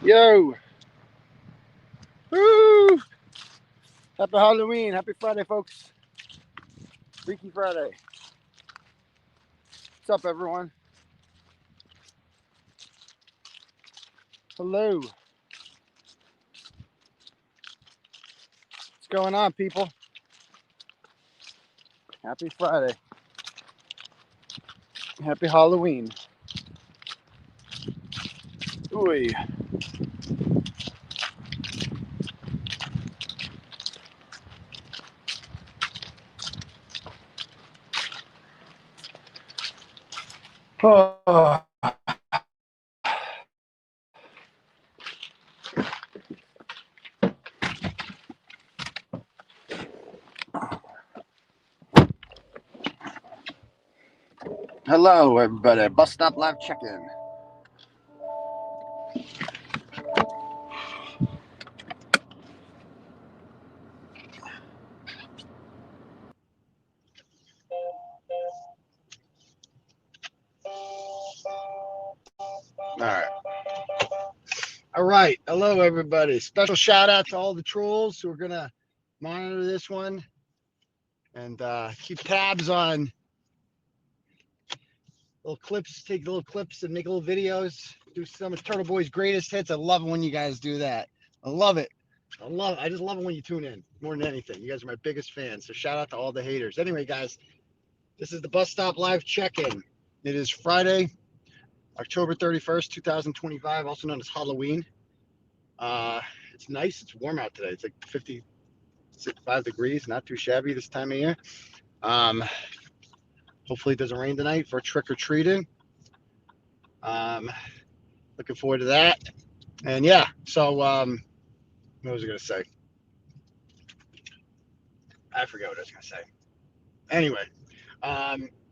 Yo! Woo! Happy Halloween. Happy Friday, folks. Freaky Friday. What's up, everyone? Hello. What's going on, people? Happy Friday. Happy Halloween. Ooh. Oh. Hello, everybody. Bus stop live check-in. All right. Hello, everybody. Special shout out to all the trolls who are going to monitor this one and keep tabs on little clips, take little clips and make little videos, do some of Turtle Boy's greatest hits. I love it when you guys do that. I love it. I just love it when you tune in more than anything. You guys are my biggest fans. So shout out to all the haters. Anyway, guys, this is the Bus Stop Live check-in. It is Friday, October 31st, 2025, also known as Halloween. It's nice. It's warm out today. It's like 55 degrees, not too shabby this time of year. Hopefully it doesn't rain tonight for trick-or-treating. Looking forward to that. And yeah, so what was I going to say? I forgot what I was going to say. Anyway,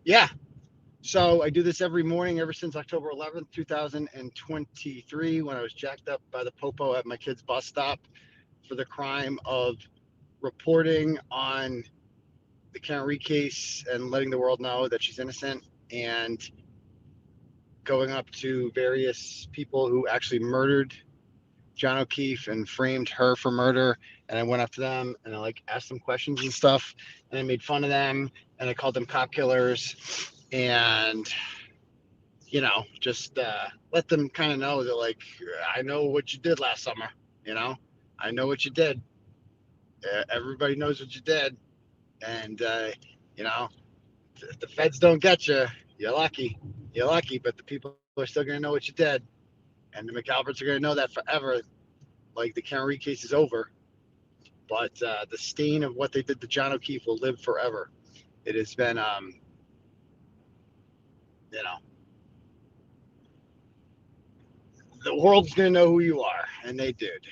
yeah. So I do this every morning ever since October 11th, 2023, when I was jacked up by the popo at my kid's bus stop for the crime of reporting on the Karen Reed case and letting the world know that she's innocent, and going up to various people who actually murdered John O'Keefe and framed her for murder. And I went up to them and I asked them questions and stuff, and I made fun of them and I called them cop killers, and just let them kind of know that I know what you did last summer. I know what you did. Everybody knows what you did, and if the feds don't get you, you're lucky. You're lucky, but the people are still gonna know what you did, and the McAlberts are gonna know that forever. The Karen Reed case is over, but the stain of what they did to John O'Keefe will live forever. It has been, the world's gonna know who you are, and they did.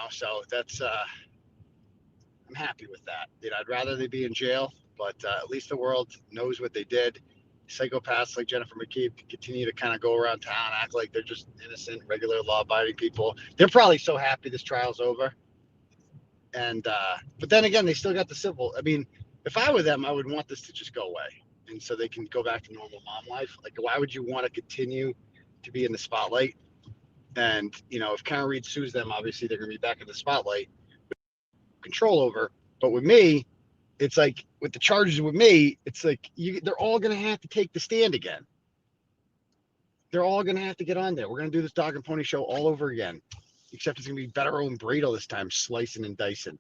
So that's I'm happy with that. I'd rather they be in jail, but at least the world knows what they did. Psychopaths like Jennifer McCabe can continue to kind of go around town, act like they're just innocent, regular, law-abiding people. They're probably so happy this trial's over. And but then again, they still got the civil. I mean, if I were them, I would want this to just go away, and so they can go back to normal mom life. Why would you want to continue to be in the spotlight? And if Karen Reed sues them, obviously they're going to be back in the spotlight, control over. But with me, it's with the charges with me, it's they're all going to have to take the stand again. They're all going to have to get on there. We're going to do this dog and pony show all over again, except it's going to be Better and Bradle this time, slicing and dicing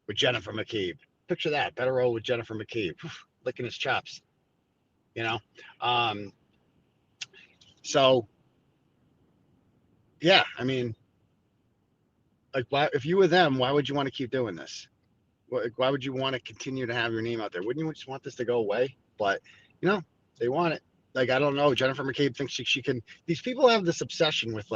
with Jennifer McCabe. Picture that, Better with Jennifer McCabe, licking his chops. So yeah, I mean, why, if you were them, why would you want to keep doing this? Why would you want to continue to have your name out there? Wouldn't you just want this to go away? But they want it. I don't know. Jennifer McCabe thinks she can. These people have this obsession with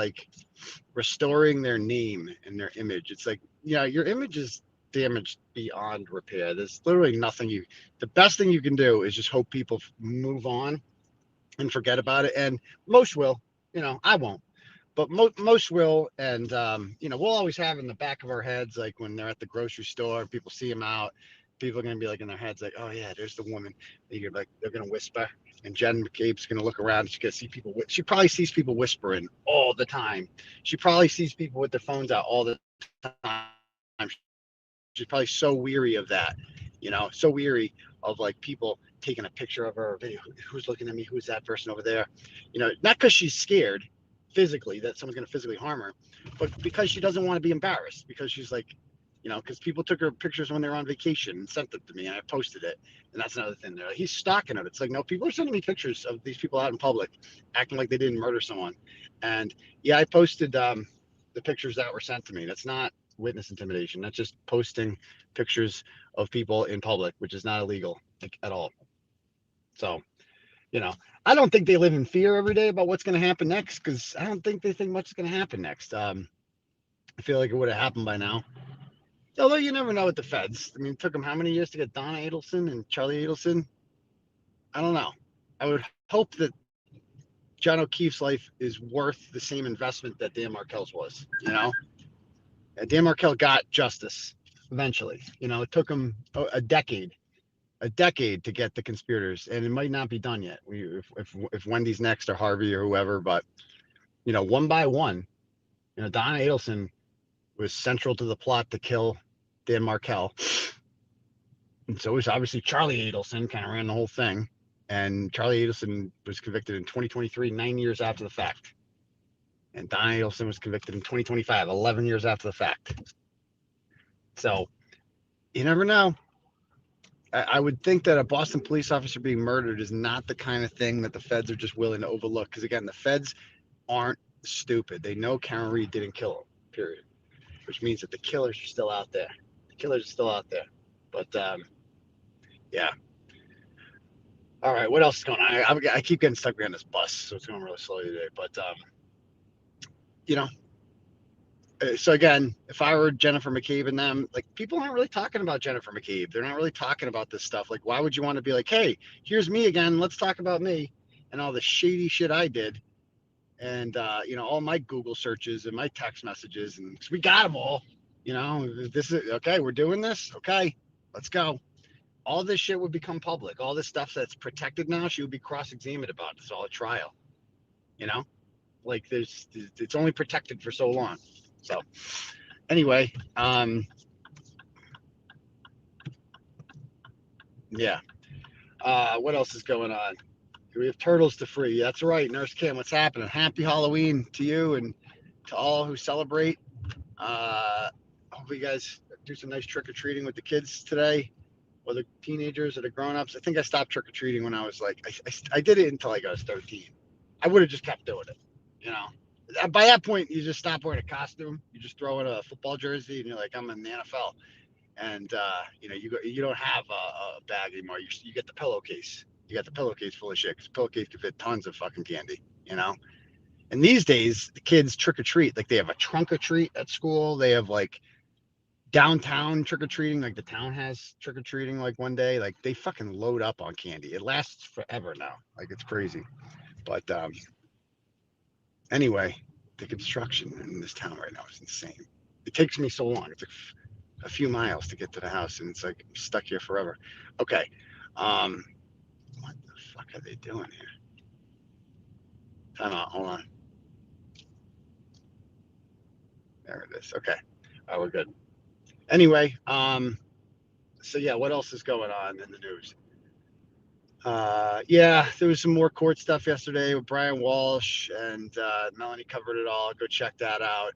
restoring their name and their image. It's your image is damaged beyond repair. There's literally nothing the best thing you can do is just hope people move on and forget about it. And most will. I won't. But most will, and we'll always have in the back of our heads, when they're at the grocery store and people see them out, people are gonna be like in their heads like, oh yeah, there's the woman. You're like, they're gonna whisper, and Jen McCabe's gonna look around. She's gonna see people. She probably sees people whispering all the time. She probably sees people with their phones out all the time. She's probably so weary of that, so weary of like people taking a picture of her or video. Who's looking at me? Who's that person over there? Not because she's scared physically that someone's going to physically harm her, but because she doesn't want to be embarrassed, because she's like, because people took her pictures when they were on vacation and sent them to me, and I posted it. And that's another thing. They're like, he's stalking her. It's like, no, people are sending me pictures of these people out in public acting like they didn't murder someone. And yeah, I posted the pictures that were sent to me. That's not witness intimidation. That's just posting pictures of people in public, which is not illegal, like, at all. So, you know, I don't think they live in fear every day about what's going to happen next, because I don't think they think much is going to happen next. I feel like it would have happened by now. Although you never know with the feds. I mean, it took them how many years to get Donna Adelson and Charlie Adelson? I don't know. I would hope that John O'Keefe's life is worth the same investment that Dan Markel's was. And Dan Markel got justice eventually. It took him a decade to get the conspirators, and it might not be done yet. If Wendy's next or Harvey or whoever, but one by one, Donna Adelson was central to the plot to kill Dan Markel. And so it was obviously Charlie Adelson kind of ran the whole thing. And Charlie Adelson was convicted in 2023, 9 years after the fact. And Donna Adelson was convicted in 2025, 11 years after the fact. So you never know. I would think that a Boston police officer being murdered is not the kind of thing that the feds are just willing to overlook. Because again, the feds aren't stupid. They know Karen Read didn't kill him, period. Which means that the killers are still out there. But yeah. All right, what else is going on? I keep getting stuck behind this bus, so it's going really slowly today. But you know, so again, if I were Jennifer McCabe and them, like, people aren't really talking about Jennifer McCabe. They're not really talking about this stuff. Like, why would you want to be like, hey, here's me again. Let's talk about me and all the shady shit I did, and all my Google searches and my text messages, and cause we got them all. This is okay. We're doing this. Okay, let's go. All this shit would become public. All this stuff that's protected now, she would be cross-examined about. It's all a trial. You know, like, it's only protected for so long. So anyway, yeah. What else is going on? We have turtles to free. That's right, Nurse Kim. What's happening? Happy Halloween to you and to all who celebrate. Hope you guys do some nice trick or treating with the kids today, whether teenagers or the grown-ups. I think I stopped trick or treating when I was like, I did it until I was 13. I would have just kept doing it. By that point, you just stop wearing a costume. You just throw in a football jersey, and you're like, I'm in the NFL. And you don't have a bag anymore. You get the pillowcase. You got the pillowcase full of shit, because the pillowcase can fit tons of fucking candy. And these days, the kids trick or treat. Like, they have a trunk or treat at school. They have like downtown trick or treating. Like, the town has trick or treating. Like, one day, like, they fucking load up on candy. It lasts forever now. Like, it's crazy. But anyway, the construction in this town right now is insane. It takes me so long. It's like a few miles to get to the house, and it's like I'm stuck here forever. Okay. What the fuck are they doing here? Time out. Hold on. There it is. Okay. Oh, we're good. Anyway, so yeah, what else is going on in the news? Yeah, there was some more court stuff yesterday with Brian Walsh, and Melanie covered it all. Go check that out.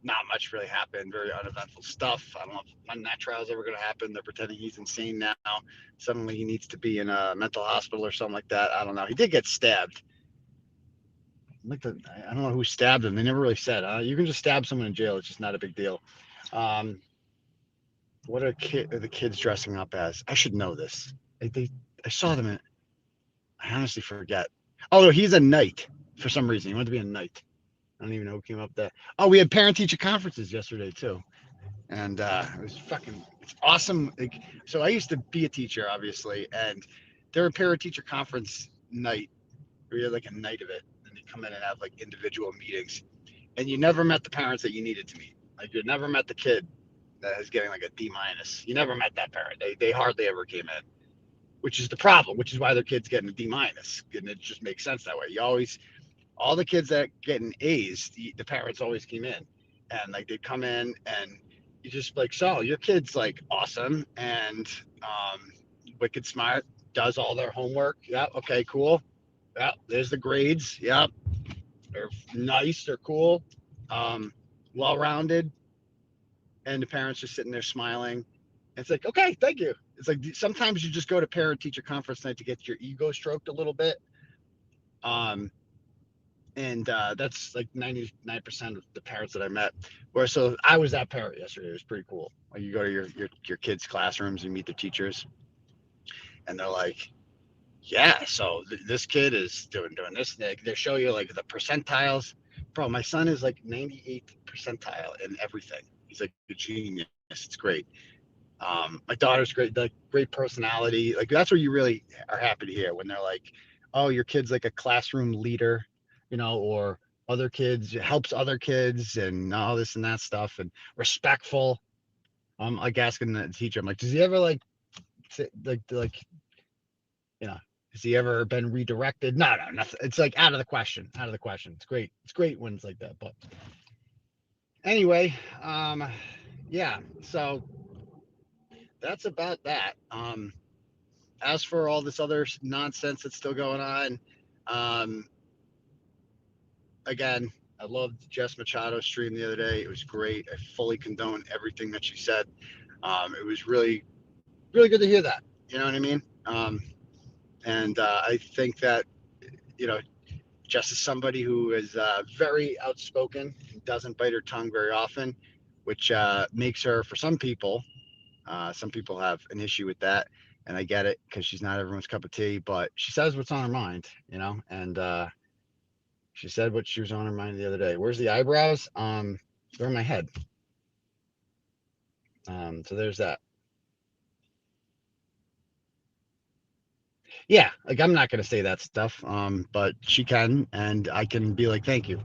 Not much really happened. Very uneventful stuff. I don't know if when that trial is ever going to happen. They're pretending he's insane now. Suddenly he needs to be in a mental hospital or something like that. I don't know. He did get stabbed. I don't know who stabbed him. They never really said. You can just stab someone in jail. It's just not a big deal. What are the kids dressing up as? I should know this. I saw them in. I honestly forget. Oh, he's a knight for some reason. He wanted to be a knight. I don't even know who came up with that. Oh, we had parent-teacher conferences yesterday too, and it was it's awesome. Like, so I used to be a teacher, obviously, and they're a parent-teacher conference night. We had like a night of it, and they come in and have like individual meetings, and you never met the parents that you needed to meet. Like, you never met the kid that is getting like a D minus. You never met that parent. They hardly ever came in, which is the problem. Which is why their kids getting a D minus, and it just makes sense that way. You always all the kids that getting A's, the parents always came in, and like they'd come in and you just like, so your kid's like awesome and wicked smart, does all their homework. Yeah, okay, cool. Yeah, there's the grades. Yeah, they're nice, they're cool, well rounded, and the parents just sitting there smiling. It's like, okay, thank you. It's like sometimes you just go to parent teacher conference night to get your ego stroked a little bit. Um, and that's like 99% of the parents that I met. Where so I was that parent yesterday. It was pretty cool. Like you go to your kids' classrooms and meet the teachers, and they're like, "Yeah, so this kid is doing this." They show you like the percentiles. Bro, my son is like 98th percentile in everything. He's like a genius. It's great. My daughter's great, like great personality. Like that's what you really are happy to hear when they're like, "Oh, your kid's like a classroom leader," or other kids helps other kids and all this and that stuff and respectful. I'm like asking the teacher, I'm like, does he ever like you know, has he ever been redirected? No, no, nothing. It's like out of the question, out of the question. It's great. It's great when it's like that. But anyway, yeah. So that's about that. As for all this other nonsense that's still going on, um, again, I loved Jess Machado's stream the other day. It was great. I fully condone everything that she said. It was really, really good to hear that. You know what I mean? And I think that, you know, Jess is somebody who is very outspoken, doesn't bite her tongue very often, which makes her, for some people have an issue with that. And I get it because she's not everyone's cup of tea, but she says what's on her mind, and she said what she was on her mind the other day. Where's the eyebrows? They're in my head. So there's that. Yeah, like I'm not gonna say that stuff. But she can, and I can be like, thank you.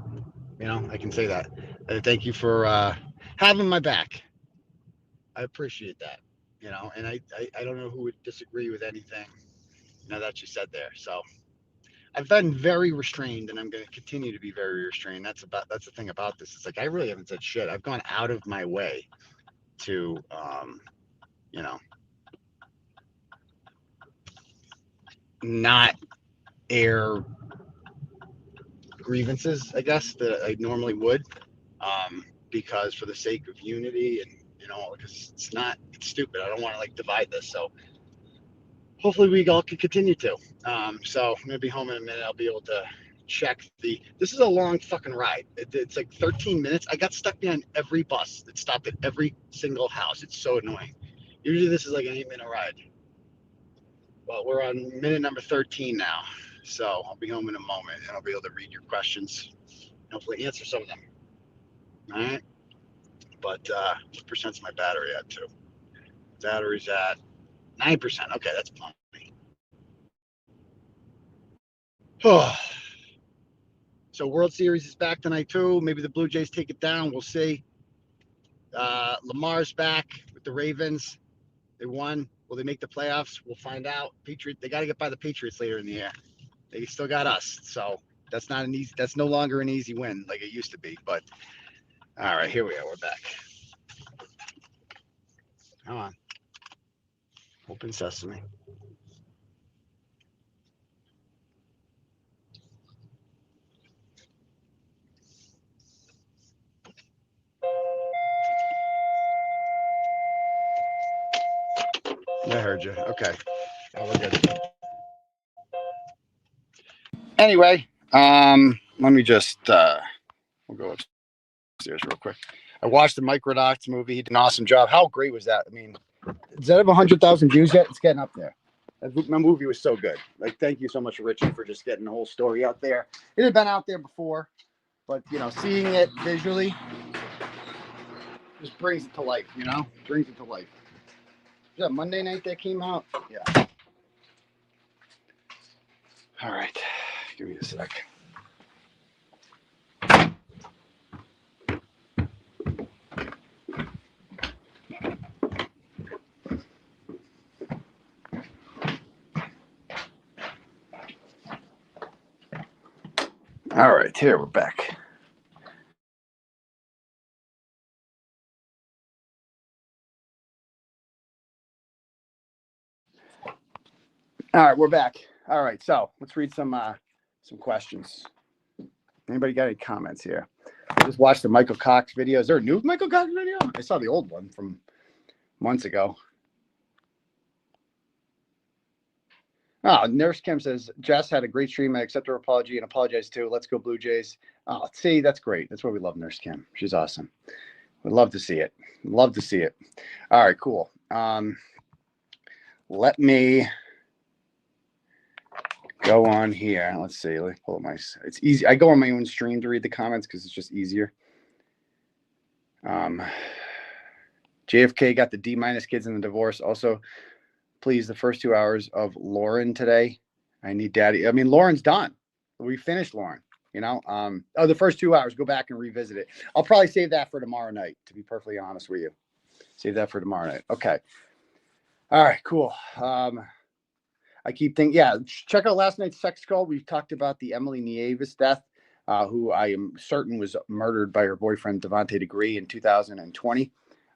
I can say that. Thank you for having my back. I appreciate that. And I don't know who would disagree with anything that you said there. So I've been very restrained, and I'm going to continue to be very restrained. That's the thing about this. It's like I really haven't said shit. I've gone out of my way to, you know, not air grievances, I guess, that I normally would, because for the sake of unity and because it's stupid. I don't want to like divide this. So hopefully we all can continue to. So I'm gonna be home in a minute. I'll be able to check this is a long fucking ride. It's like 13 minutes. I got stuck behind every bus that stopped at every single house. It's so annoying. Usually this is like an 8-minute ride. Well, we're on minute number 13 now. So I'll be home in a moment and I'll be able to read your questions and hopefully answer some of them. All right. But what percent's my battery at too? Battery's at 9%. Okay, that's plenty. So World Series is back tonight too. Maybe the Blue Jays take it down. We'll see. Lamar's back with the Ravens. They won. Will they make the playoffs? We'll find out. They got to get by the Patriots later in the year. They still got us. So that's not an easy. That's no longer an easy win like it used to be. But all right, here we are. We're back. Come on. Open sesame. I heard you. Okay. Oh, we're good. Anyway, let me just we'll go upstairs real quick. I watched the Microdots movie. He did an awesome job. How great was that? I mean, does that have 100,000 views yet? It's getting up there. My movie was so good. Like, thank you so much, Richard, for just getting the whole story out there. It had been out there before, but seeing it visually just brings it to life. Brings it to life. Was that Monday night that came out? Yeah. All right. Give me a sec. All right, here we're back. All right, we're back. All right, so let's read some questions. Anybody got any comments here? I just watched the Michael Cox video. Is there a new Michael Cox video? I saw the old one from months ago. Oh, Nurse Kim says, Jess had a great stream. I accept her apology and apologize too. Let's go Blue Jays. Oh, see, that's great. That's why we love Nurse Kim. She's awesome. We'd love to see it. Love to see it. All right, cool. Let me go on here. Let's see. Let me pull up my. It's easy. I go on my own stream to read the comments because it's just easier. JFK got the D- kids in the divorce. Also, please, the first 2 hours of Lauren today. I need daddy. I mean, Lauren's done. We finished Lauren. You know, the first 2 hours. Go back and revisit it. I'll probably save that for tomorrow night. To be perfectly honest with you, save that for tomorrow night. Okay. All right. Cool. I keep thinking, yeah, check out last night's Sex Call. We've talked about the Emily Nieves death, who I am certain was murdered by her boyfriend, Devontae Degree, in 2020.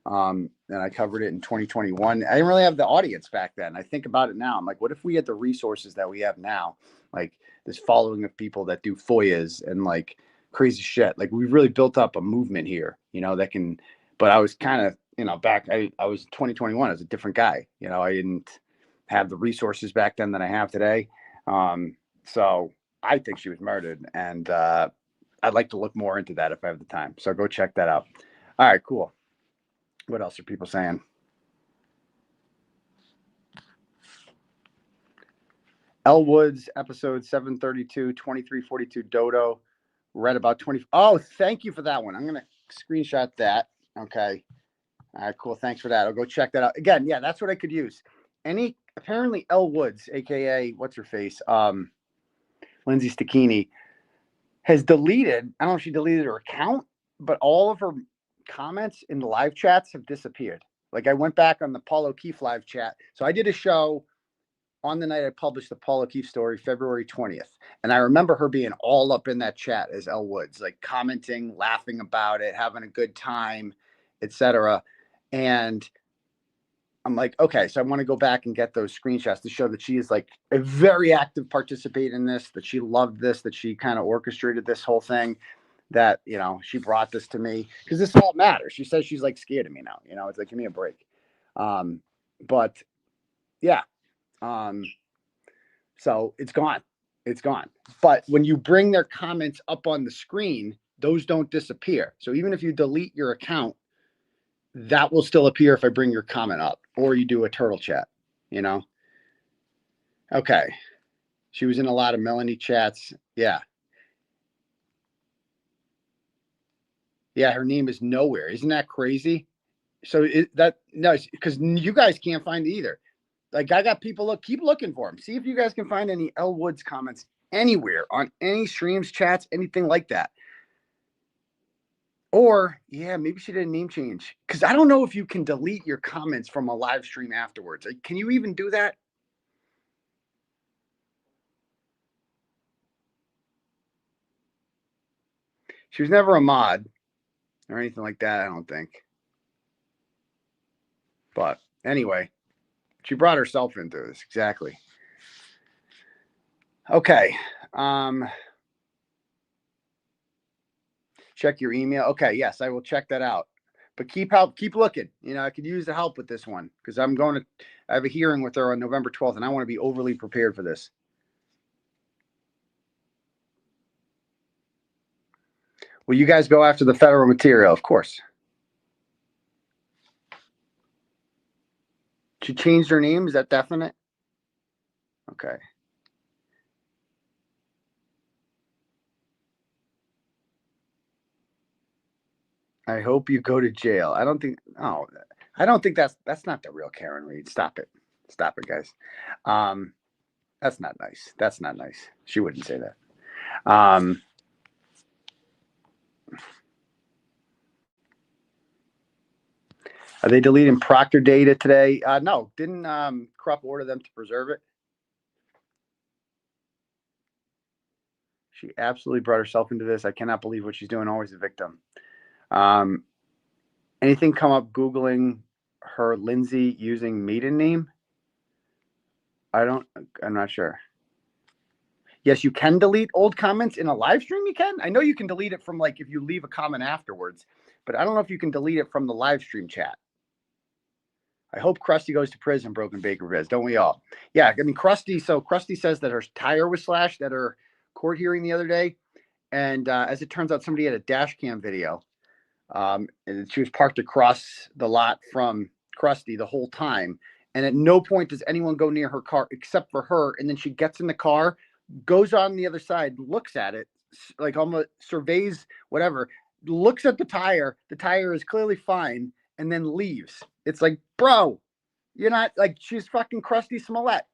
And I covered it in 2021. I didn't really have the audience back then. I think about it now. I'm like, what if we had the resources that we have now? Like this following of people that do FOIAs and like crazy shit. Like we've really built up a movement here, you know, that can, but I was kind of, you know, back, I was 2021 as a different guy. You know, I didn't have the resources back then that I have today. So I think she was murdered, and I'd like to look more into that if I have the time. So go check that out. All right, cool. What else are people saying? L Woods, episode 732, 2342 Dodo. Read about 20. Oh, thank you for that one. I'm going to screenshot that. Okay. All right, cool. Thanks for that. I'll go check that out. Again, yeah, that's what I could use. Apparently L Woods, aka what's her face, Lindsay Stachini, has deleted, I don't know if she deleted her account, but all of her comments in the live chats have disappeared. Like I went back on the Paul O'Keefe live chat. So I did a show on the night I published the Paul O'Keefe story, February 20th. And I remember her being all up in that chat as L Woods, like commenting, laughing about it, having a good time, etc. And I'm like, okay, so I want to go back and get those screenshots to show that she is like a very active participant in this, that she loved this, that she kind of orchestrated this whole thing, that, you know, she brought this to me because this all matters. She says she's like scared of me now, you know, it's like, give me a break. But yeah. So it's gone. It's gone. But when you bring their comments up on the screen, those don't disappear. So even if you delete your account, that will still appear if I bring your comment up or you do a turtle chat, you know? Okay. She was in a lot of Melanie chats. Yeah. Yeah. Her name is Nowhere. Isn't that crazy? So no, because you guys can't find it either. Like I got people keep looking for them. See if you guys can find any L Woods comments anywhere on any streams, chats, anything like that. Or, yeah, maybe she did a name change. Because I don't know if you can delete your comments from a live stream afterwards. Like, can you even do that? She was never a mod or anything like that, I don't think. But anyway, she brought herself into this. Exactly. Okay. Check your email. Okay, yes, I will check that out. But keep looking. You know, I could use the help with this one because I have a hearing with her on November 12th, and I want to be overly prepared for this. Will you guys go after the federal material? Of course. She changed her name. Is that definite? Okay. I hope you go to jail. I don't think that's not the real Karen Reed. Stop it, guys. That's not nice. That's not nice. She wouldn't say that. Are they deleting Proctor data today? No, didn't Krupp order them to preserve it? She absolutely brought herself into this. I cannot believe what she's doing. Always a victim. Anything come up Googling her Lindsay using maiden name? I'm not sure. Yes, you can delete old comments in a live stream. You can. I know you can delete it from like if you leave a comment afterwards, but I don't know if you can delete it from the live stream chat. I hope Krusty goes to prison, Broken Baker Viz. Don't we all? Yeah, I mean, Krusty says that her tire was slashed at her court hearing the other day. And as it turns out, somebody had a dash cam video. And she was parked across the lot from Krusty the whole time. And at no point does anyone go near her car except for her. And then she gets in the car, goes on the other side, looks at it, like almost surveys whatever, looks at the tire. The tire is clearly fine, and then leaves. It's like, bro, you're not like, she's fucking Krusty Smollett.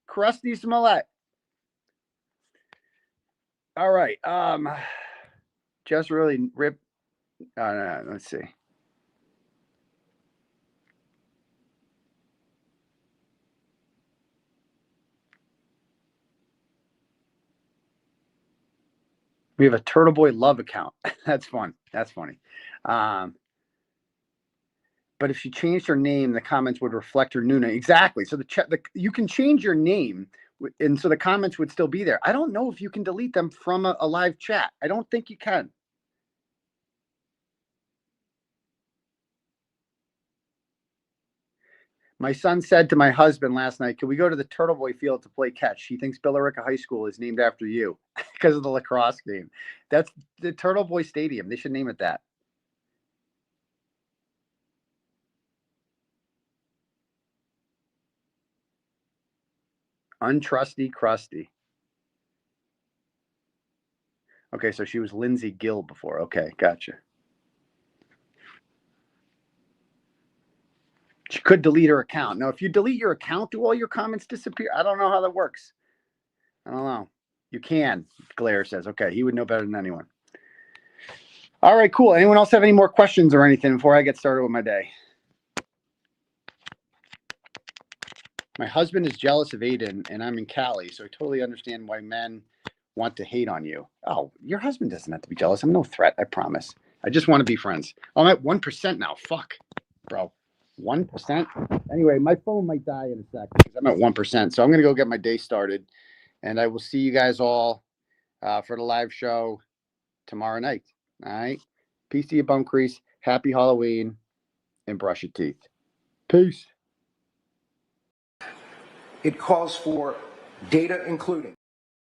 Krusty Smollett. All right. Just really rip. Let's see. We have a Turtle Boy love account. That's fun. That's funny. But if she changed her name, the comments would reflect her new name. Exactly. So you can change your name, and so the comments would still be there. I don't know if you can delete them from a live chat. I don't think you can. My son said to my husband last night, "Can we go to the Turtle Boy field to play catch? He thinks Billerica High School is named after you because of the lacrosse game." That's the Turtle Boy Stadium. They should name it that. Untrusty Krusty. Okay, so she was Lindsay Gill before. Okay, gotcha. She could delete her account. Now, if you delete your account, do all your comments disappear? I don't know how that works. I don't know. You can, Glare says. Okay, he would know better than anyone. All right, cool. Anyone else have any more questions or anything before I get started with my day? My husband is jealous of Aiden, and I'm in Cali, so I totally understand why men want to hate on you. Oh, your husband doesn't have to be jealous. I'm no threat, I promise. I just want to be friends. I'm at 1% now. Fuck, bro. 1%? Anyway, my phone might die in a sec because I'm at 1%. So I'm going to go get my day started, and I will see you guys all for the live show tomorrow night. All right? Peace to you, bum crease. Happy Halloween, and brush your teeth. Peace. It calls for data including